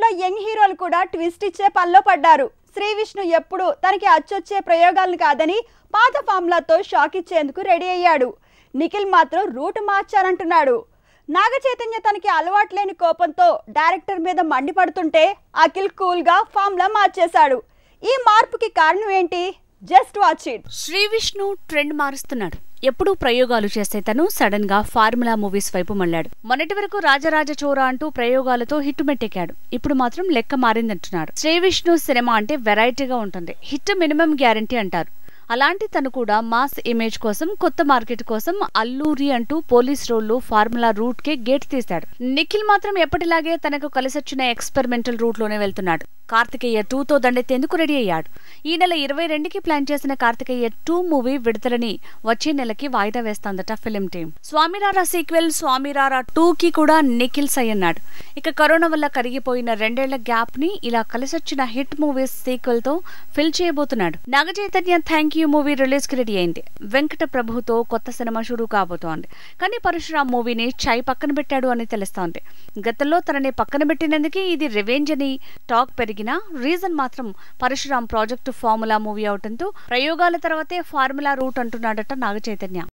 బాలీవుడ్ లో యంగ్ హీరోలు కూడా ట్విస్ట్ ఇచ్చే పనిలో పడ్డారు. శ్రీ విష్ణు ఎప్పుడు తనకి అచ్చొచ్చే ప్రయోగాలను కాదని పాత ఫార్ములాతో షాక్ ఇచ్చేందుకు రెడీ అయ్యాడు. నిఖిల్ మాత్రం రూట్ మార్చారంటున్నాడు. నాగ చైతన్య తనకి అలవాటు లేని కోపంతో డైరెక్టర్ మీద మండిపడుతుంటే అఖిల్ కూల్ గా ఫార్ములా మార్చేశాడు. ఈ మార్పుకి కారణం ఏంటి? Just watch it. Sri Vishnu trend మారుస్తున్నాడు. ఎప్పుడూ ప్రయోగాలు చేస్తే తను సడన్ గా ఫార్ములా మూవీస్ వైపు మళ్ళాడు. మొన్నటి వరకు రాజరాజ చోరా అంటూ ప్రయోగాలతో హిట్ మెట్టెక్కాడు. ఇప్పుడు మాత్రం లెక్క మారిందంటున్నాడు. శ్రీ విష్ణు సినిమా అంటే వెరైటీగా ఉంటుంది. హిట్ మినిమం గ్యారంటీ అంటారు. అలాంటి తను కూడా మాస్ ఇమేజ్ కోసం, కొత్త మార్కెట్ కోసం అల్లూరి అంటూ పోలీస్ రోల్లు ఫార్ములా రూట్ కే గేట్ తీశాడు. నిఖిల్ మాత్రం ఎప్పటిలాగే తనకు కలిసొచ్చిన ఎక్స్పెరిమెంటల్ రూట్ లోనే వెళ్తున్నాడు. కార్తికేయ 2తో దండెత్తేందుకు రెడీ అయ్యాడు. ఈ నెల 22కి ప్లాన్ చేసిన కార్తికేయ 2 మూవీ విడుదలని వచ్చే నెలకి వాయిదా వేస్తోందట film team. Swamy Ra Ra sequel Swamy Ra Ra 2కి కూడా నిఖిల్ సై అన్నాడు. ఇక కరోనా వల్ల కరిగిపోయిన 2 ఏళ్ల గ్యాప్ ని ఇలా కలిసొచ్చిన హిట్ మూవీస్ సీక్వెల్ తో ఫిల్ చేయబోతున్నాడు. Naga Chaitanya thank you movie release కి రెడీ అయింది. వెంకట ప్రభుతో కొత్త సినిమా షురూ కాబోతోంది. కానీ పరశురామ్ మూవీని చై పక్కన పెట్టాడు అని తెలుస్తోంది. గతంలో తనని పక్కన పెట్టినందుకే ఇది రివెంజ్ అని టాక్ పెరిగిన రీజన్ మాత్రం పరశురామ్ ప్రాజెక్టు ఫార్ములా మూవీ అవటంతో ప్రయోగాల తర్వాతే ఫార్ములా రూట్ అంటున్నాడట నాగ చైతన్య.